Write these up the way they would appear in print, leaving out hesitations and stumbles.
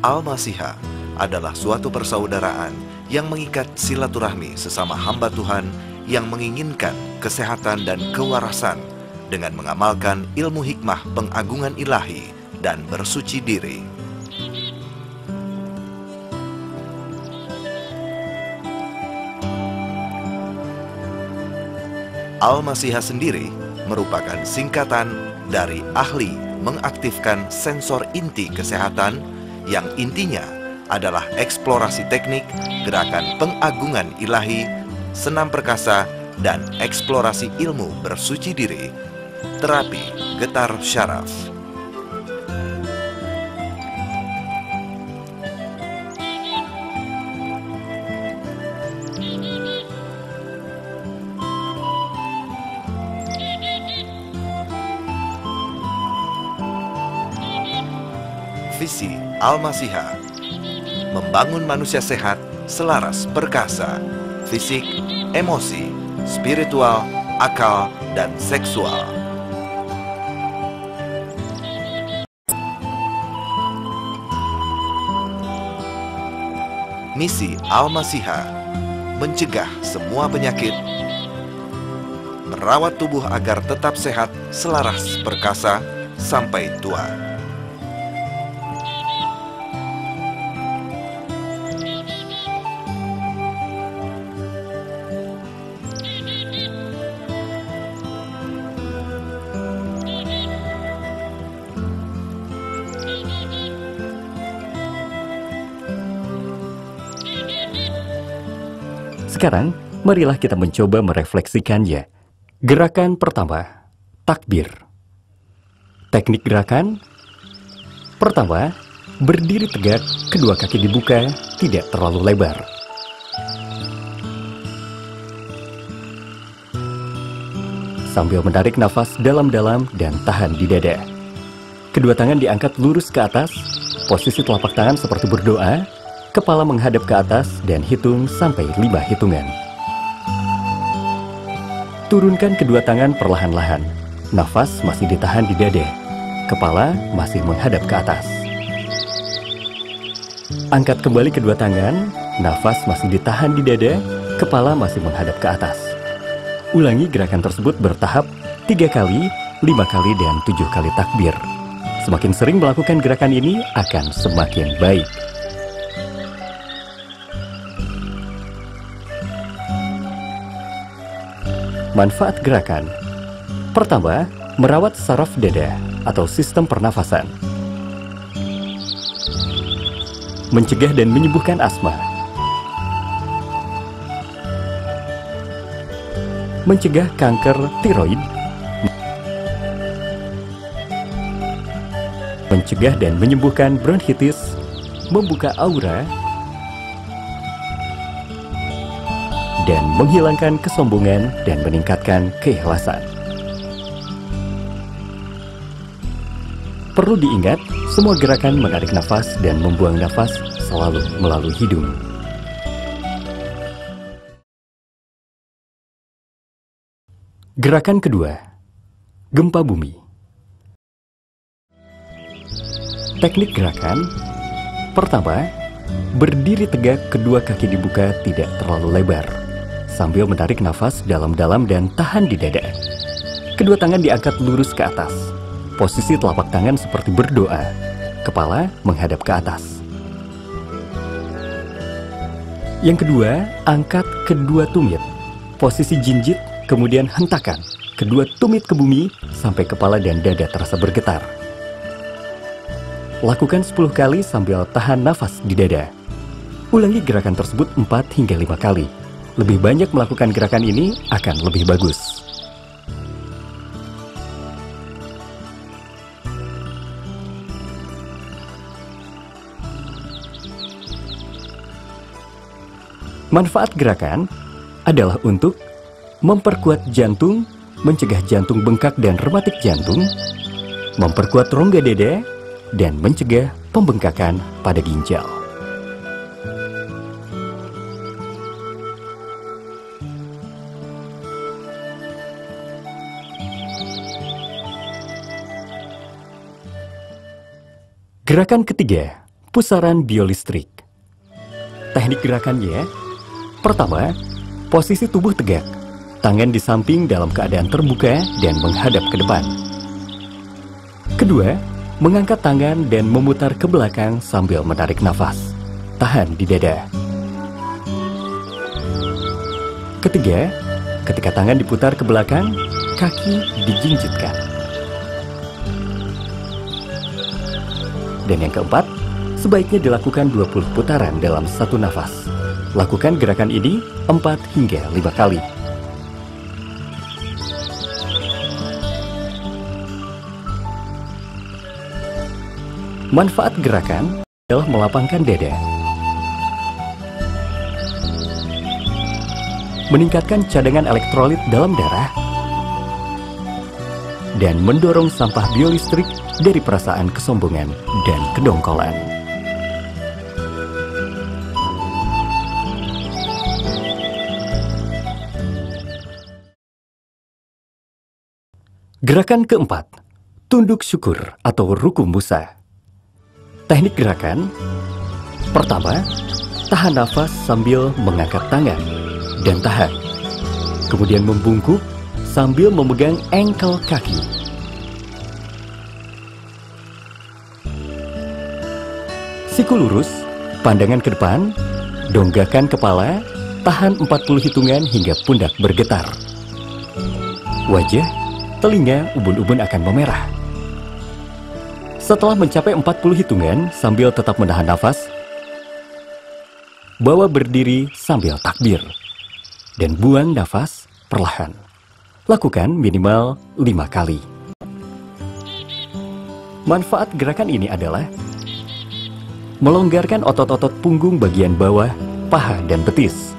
Al-Masihah adalah suatu persaudaraan yang mengikat silaturahmi sesama hamba Tuhan yang menginginkan kesehatan dan kewarasan dengan mengamalkan ilmu hikmah pengagungan ilahi dan bersuci diri. Al-Masihah sendiri merupakan singkatan dari ahli mengaktifkan sensor inti kesehatan yang intinya adalah eksplorasi teknik, gerakan pengagungan ilahi, senam perkasa, dan eksplorasi ilmu bersuci diri, terapi getar syaraf. Visi Al-Masihah membangun manusia sehat, selaras perkasa, fisik, emosi, spiritual, akal, dan seksual. Misi Al-Masihah mencegah semua penyakit, merawat tubuh agar tetap sehat, selaras perkasa, sampai tua. Sekarang, marilah kita mencoba merefleksikannya. Gerakan pertama, takbir. Teknik gerakan pertama, berdiri tegak, kedua kaki dibuka, tidak terlalu lebar. Sambil menarik nafas dalam-dalam dan tahan di dada. Kedua tangan diangkat lurus ke atas, posisi telapak tangan seperti berdoa, kepala menghadap ke atas dan hitung sampai 5 hitungan. Turunkan kedua tangan perlahan-lahan. Nafas masih ditahan di dada. Kepala masih menghadap ke atas. Angkat kembali kedua tangan. Nafas masih ditahan di dada. Kepala masih menghadap ke atas. Ulangi gerakan tersebut bertahap 3 kali, 5 kali, dan 7 kali takbir. Semakin sering melakukan gerakan ini akan semakin baik. Manfaat gerakan pertama, merawat saraf dada atau sistem pernafasan, mencegah dan menyembuhkan asma, mencegah kanker tiroid, mencegah dan menyembuhkan bronkitis, membuka aura, dan menghilangkan kesombongan dan meningkatkan keikhlasan. Perlu diingat, semua gerakan menarik nafas dan membuang nafas selalu melalui hidung. Gerakan kedua, gempa bumi. Teknik gerakan pertama, berdiri tegak, kedua kaki dibuka, tidak terlalu lebar. Sambil menarik nafas dalam-dalam dan tahan di dada. Kedua tangan diangkat lurus ke atas. Posisi telapak tangan seperti berdoa. Kepala menghadap ke atas. Yang kedua, angkat kedua tumit. Posisi jinjit, kemudian hentakan kedua tumit ke bumi sampai kepala dan dada terasa bergetar. Lakukan 10 kali sambil tahan nafas di dada. Ulangi gerakan tersebut 4 hingga 5 kali. Lebih banyak melakukan gerakan ini akan lebih bagus. Manfaat gerakan adalah untuk memperkuat jantung, mencegah jantung bengkak dan rematik jantung, memperkuat rongga dada, dan mencegah pembengkakan pada ginjal. Gerakan ketiga, Pusaran biolistrik. Teknik gerakannya, pertama, posisi tubuh tegak, tangan di samping dalam keadaan terbuka dan menghadap ke depan. Kedua, mengangkat tangan dan memutar ke belakang sambil menarik nafas. Tahan di dada. Ketiga, ketika tangan diputar ke belakang, kaki dijinjitkan. Dan yang keempat, sebaiknya dilakukan 20 putaran dalam satu nafas. Lakukan gerakan ini 4 hingga 5 kali. Manfaat gerakan adalah melapangkan dada, meningkatkan cadangan elektrolit dalam darah, dan mendorong sampah biolistrik dari perasaan kesombongan dan kedongkolan. Gerakan keempat, tunduk syukur atau ruku Musa. Teknik gerakan, pertama, tahan nafas sambil mengangkat tangan dan tahan. Kemudian membungkuk sambil memegang engkel kaki. Siku lurus, pandangan ke depan, donggakan kepala, tahan 40 hitungan hingga pundak bergetar. Wajah, telinga, ubun-ubun akan memerah. Setelah mencapai 40 hitungan sambil tetap menahan nafas, bawa berdiri sambil takbir dan buang nafas perlahan. Lakukan minimal 5 kali. Manfaat gerakan ini adalah melonggarkan otot-otot punggung bagian bawah, paha, dan betis.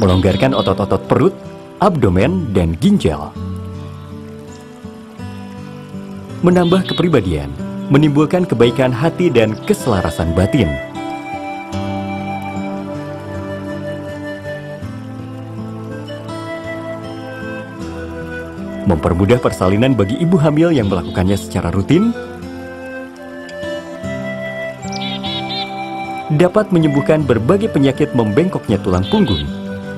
Melonggarkan otot-otot perut, abdomen, dan ginjal. Menambah kepribadian, menimbulkan kebaikan hati dan keselarasan batin. Mempermudah persalinan bagi ibu hamil yang melakukannya secara rutin. Dapat menyembuhkan berbagai penyakit membengkoknya tulang punggung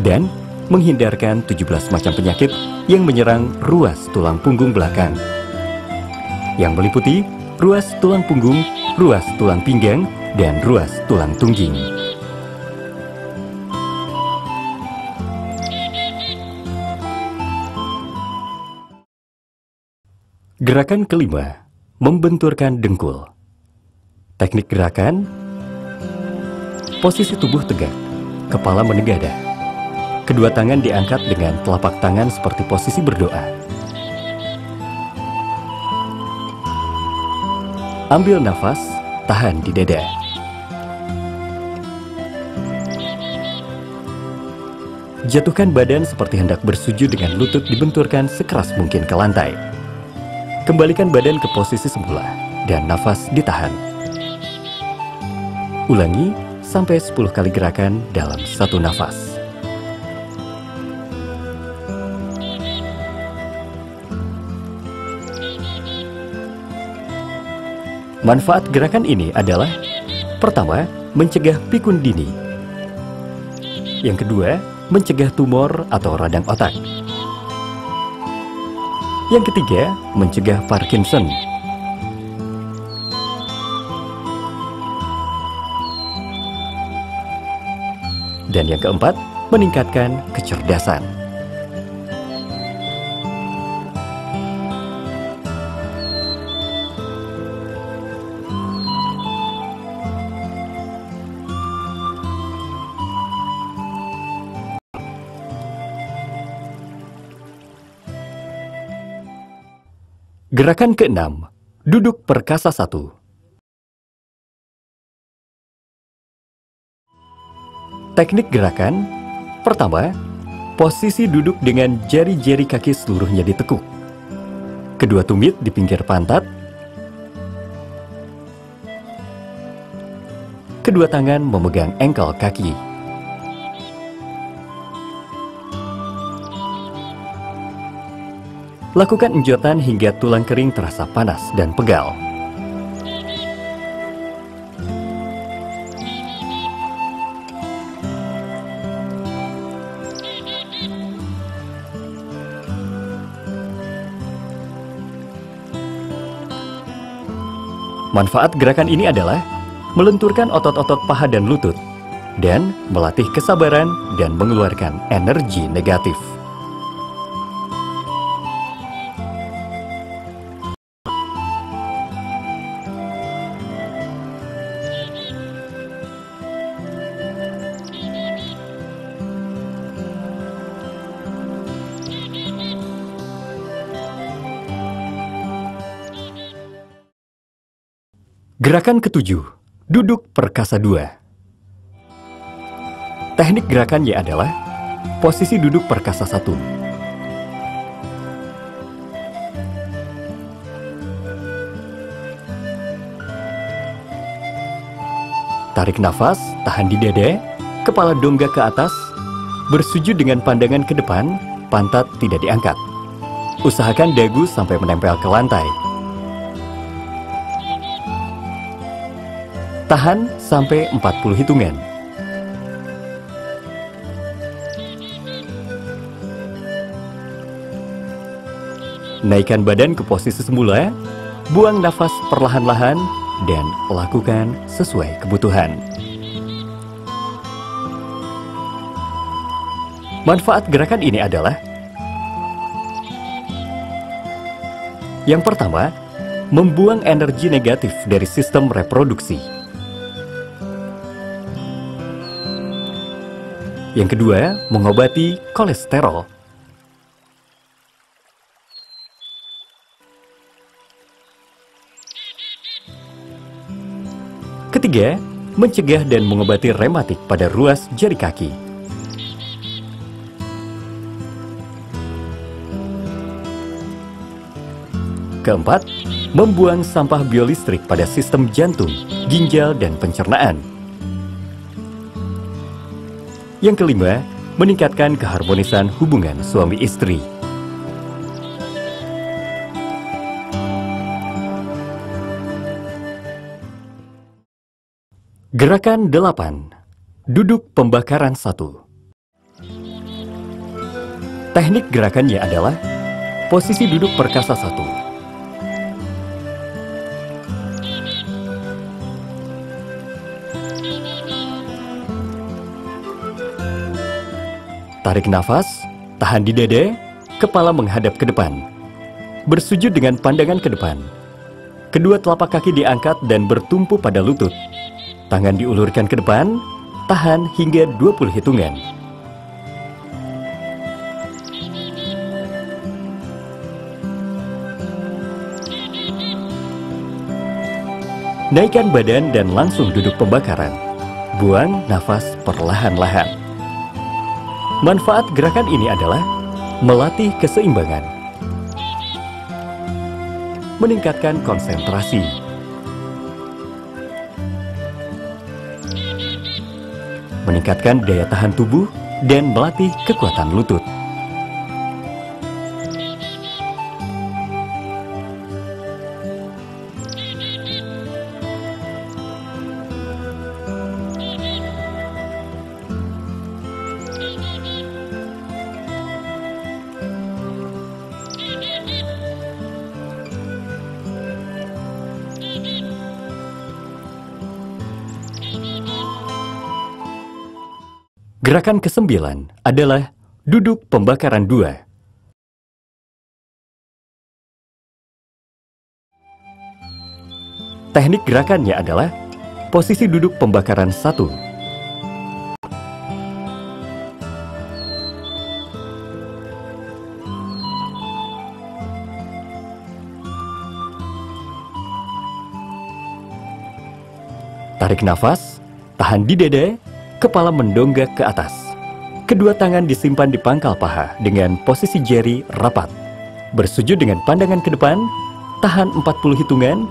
dan menghindarkan 17 macam penyakit yang menyerang ruas tulang punggung belakang, yang meliputi ruas tulang punggung, ruas tulang pinggang, dan ruas tulang tungging. Gerakan kelima, membenturkan dengkul. Teknik gerakan, posisi tubuh tegak, kepala menegadah. Kedua tangan diangkat dengan telapak tangan seperti posisi berdoa. Ambil nafas, tahan di dada. Jatuhkan badan seperti hendak bersujud dengan lutut dibenturkan sekeras mungkin ke lantai. Kembalikan badan ke posisi semula dan nafas ditahan. Ulangi sampai 10 kali gerakan dalam satu nafas. Manfaat gerakan ini adalah: pertama, mencegah pikun dini. Yang kedua, mencegah tumor atau radang otak. Yang ketiga, mencegah Parkinson. Dan yang keempat, meningkatkan kecerdasan. Gerakan keenam, duduk perkasa 1. Teknik gerakan, pertama, posisi duduk dengan jari-jari kaki seluruhnya ditekuk. Kedua tumit di pinggir pantat. Kedua tangan memegang engkel kaki. Lakukan enjotan hingga tulang kering terasa panas dan pegal. Manfaat gerakan ini adalah melenturkan otot-otot paha dan lutut, dan melatih kesabaran dan mengeluarkan energi negatif. Gerakan ketujuh, duduk perkasa 2. Teknik gerakannya adalah posisi duduk perkasa 1. Tarik nafas, tahan di dada, kepala dongak ke atas, bersujud dengan pandangan ke depan, pantat tidak diangkat. Usahakan dagu sampai menempel ke lantai. Tahan sampai 40 hitungan. Naikkan badan ke posisi semula, buang nafas perlahan-lahan, dan lakukan sesuai kebutuhan. Manfaat gerakan ini adalah: yang pertama, membuang energi negatif dari sistem reproduksi. Yang kedua, mengobati kolesterol. Ketiga, mencegah dan mengobati rematik pada ruas jari kaki. Keempat, membuang sampah biolistrik pada sistem jantung, ginjal, dan pencernaan. Yang kelima, meningkatkan keharmonisan hubungan suami istri. Gerakan 8. Duduk pembakaran 1. Teknik gerakannya adalah posisi duduk perkasa 1. Tarik nafas, tahan di dada, kepala menghadap ke depan. Bersujud dengan pandangan ke depan. Kedua telapak kaki diangkat dan bertumpu pada lutut. Tangan diulurkan ke depan, tahan hingga 20 hitungan. Naikkan badan dan langsung duduk pembakaran. Buang nafas perlahan-lahan. Manfaat gerakan ini adalah melatih keseimbangan, meningkatkan konsentrasi, meningkatkan daya tahan tubuh, dan melatih kekuatan lutut. Gerakan ke-9 adalah duduk pembakaran 2. Teknik gerakannya adalah posisi duduk pembakaran 1. Tarik nafas, tahan di dada, kepala mendonggak ke atas. Kedua tangan disimpan di pangkal paha dengan posisi jari rapat. Bersujud dengan pandangan ke depan, tahan 40 hitungan.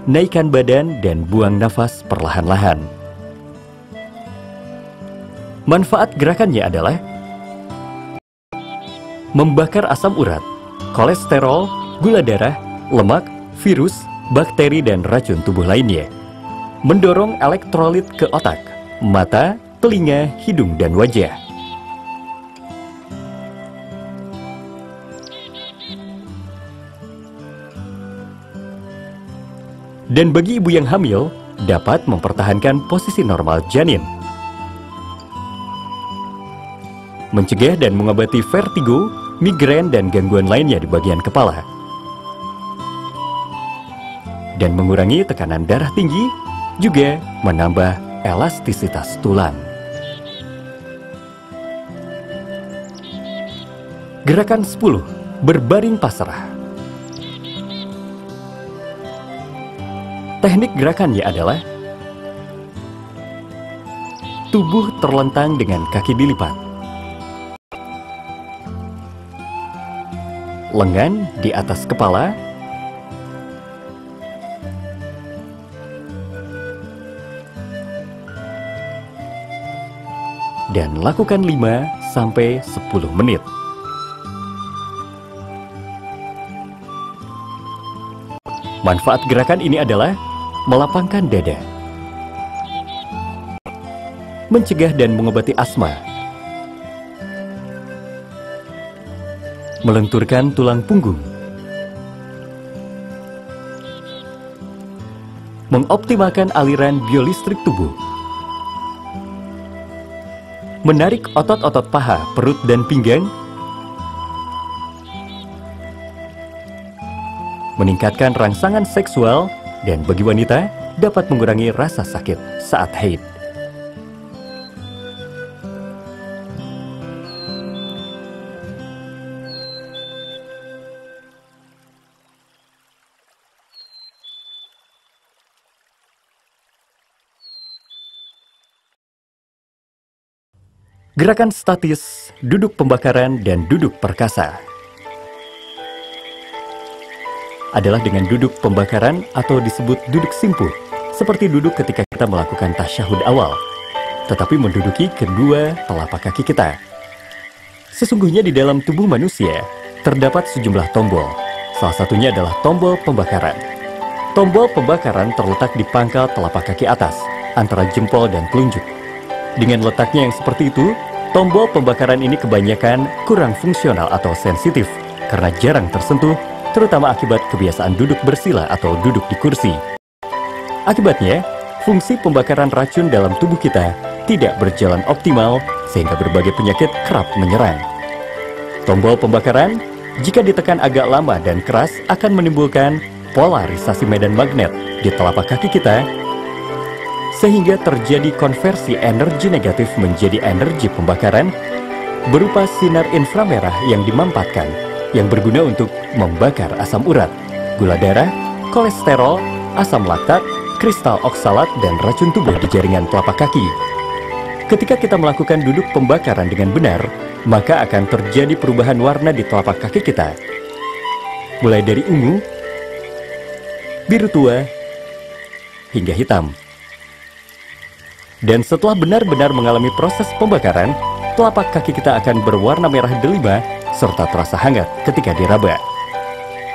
Naikkan badan dan buang nafas perlahan-lahan. Manfaat gerakannya adalah membakar asam urat, kolesterol, gula darah, lemak, virus, bakteri, dan racun tubuh lainnya. Mendorong elektrolit ke otak, mata, telinga, hidung, dan wajah. Dan bagi ibu yang hamil, dapat mempertahankan posisi normal janin. Mencegah dan mengobati vertigo, migrain, dan gangguan lainnya di bagian kepala. Dan mengurangi tekanan darah tinggi, juga menambah elastisitas tulang. Gerakan 10. Berbaring pasrah. Teknik gerakannya adalah tubuh terlentang dengan kaki dilipat. Lengan di atas kepala. Dan lakukan 5-10 menit. Manfaat gerakan ini adalah melapangkan dada, mencegah dan mengobati asma, melenturkan tulang punggung, mengoptimalkan aliran biolistrik tubuh, menarik otot-otot paha, perut, dan pinggang, meningkatkan rangsangan seksual, dan bagi wanita dapat mengurangi rasa sakit saat haid. Gerakan statis, duduk pembakaran, dan duduk perkasa adalah dengan duduk pembakaran atau disebut duduk simpuh, seperti duduk ketika kita melakukan tasyahud awal, tetapi menduduki kedua telapak kaki kita. Sesungguhnya di dalam tubuh manusia terdapat sejumlah tombol. Salah satunya adalah tombol pembakaran. Tombol pembakaran terletak di pangkal telapak kaki atas, antara jempol dan telunjuk. Dengan letaknya yang seperti itu, tombol pembakaran ini kebanyakan kurang fungsional atau sensitif karena jarang tersentuh, terutama akibat kebiasaan duduk bersila atau duduk di kursi. Akibatnya, fungsi pembakaran racun dalam tubuh kita tidak berjalan optimal sehingga berbagai penyakit kerap menyerang. Tombol pembakaran, jika ditekan agak lama dan keras, akan menimbulkan polarisasi medan magnet di telapak kaki kita, sehingga terjadi konversi energi negatif menjadi energi pembakaran berupa sinar inframerah yang dimanfaatkan, yang berguna untuk membakar asam urat, gula darah, kolesterol, asam laktat, kristal oksalat, dan racun tubuh di jaringan telapak kaki. Ketika kita melakukan duduk pembakaran dengan benar, maka akan terjadi perubahan warna di telapak kaki kita, mulai dari ungu, biru tua, hingga hitam. Dan setelah benar-benar mengalami proses pembakaran, telapak kaki kita akan berwarna merah delima serta terasa hangat ketika diraba.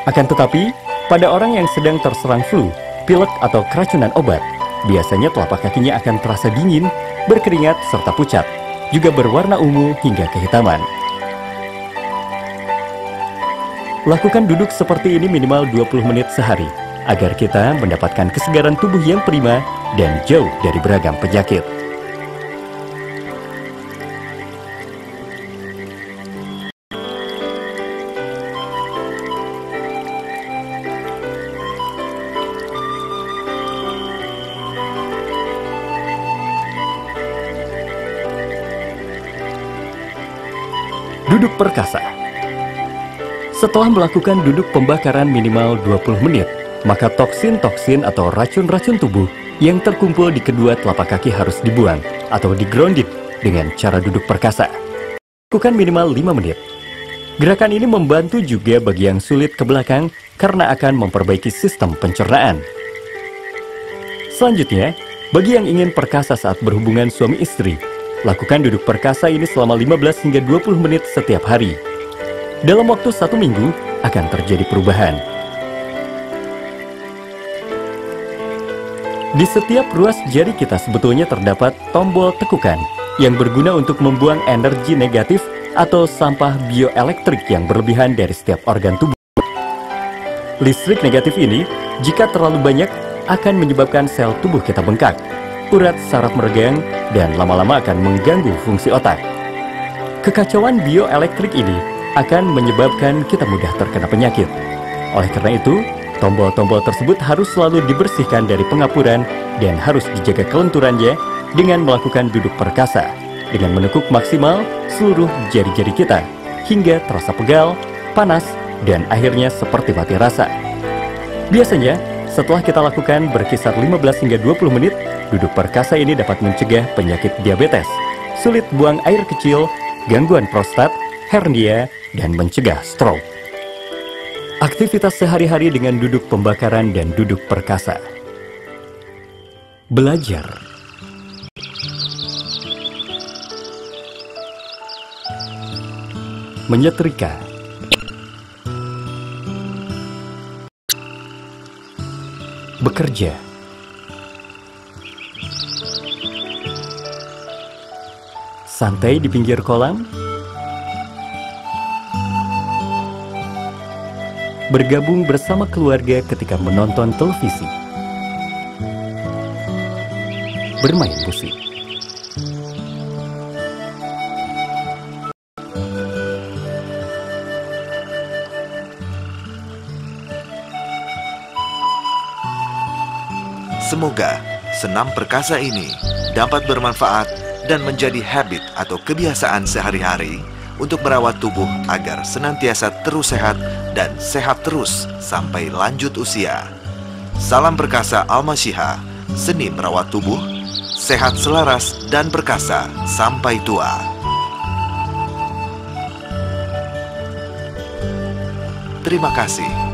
Akan tetapi, pada orang yang sedang terserang flu, pilek, atau keracunan obat, biasanya telapak kakinya akan terasa dingin, berkeringat, serta pucat, juga berwarna ungu hingga kehitaman. Lakukan duduk seperti ini minimal 20 menit sehari, agar kita mendapatkan kesegaran tubuh yang prima dan jauh dari beragam penyakit. Duduk perkasa. Setelah melakukan duduk pembakaran minimal 20 menit, maka toksin-toksin atau racun-racun tubuh yang terkumpul di kedua telapak kaki harus dibuang atau di-grounded dengan cara duduk perkasa. Lakukan minimal 5 menit. Gerakan ini membantu juga bagi yang sulit ke belakang karena akan memperbaiki sistem pencernaan. Selanjutnya, bagi yang ingin perkasa saat berhubungan suami istri, Lakukan duduk perkasa ini selama 15 hingga 20 menit setiap hari. Dalam waktu 1 minggu akan terjadi perubahan. Di setiap ruas jari kita sebetulnya terdapat tombol tekukan yang berguna untuk membuang energi negatif atau sampah bioelektrik yang berlebihan dari setiap organ tubuh. Listrik negatif ini, jika terlalu banyak, akan menyebabkan sel tubuh kita bengkak, urat saraf meregang, dan lama-lama akan mengganggu fungsi otak. Kekacauan bioelektrik ini akan menyebabkan kita mudah terkena penyakit. Oleh karena itu, tombol-tombol tersebut harus selalu dibersihkan dari pengapuran dan harus dijaga kelenturannya dengan melakukan duduk perkasa, dengan menekuk maksimal seluruh jari-jari kita, hingga terasa pegal, panas, dan akhirnya seperti mati rasa. Biasanya, setelah kita lakukan berkisar 15 hingga 20 menit, duduk perkasa ini dapat mencegah penyakit diabetes, sulit buang air kecil, gangguan prostat, hernia, dan mencegah stroke. Aktivitas sehari-hari dengan duduk pembakaran dan duduk perkasa. Belajar. Menyetrika. Bekerja. Santai di pinggir kolam. Bergabung bersama keluarga ketika menonton televisi. Bermain musik. Semoga senam perkasa ini dapat bermanfaat dan menjadi habit atau kebiasaan sehari-hari untuk merawat tubuh agar senantiasa terus sehat dan sehat terus sampai lanjut usia. Salam perkasa Al-Masyiha, seni merawat tubuh, sehat selaras dan perkasa sampai tua. Terima kasih.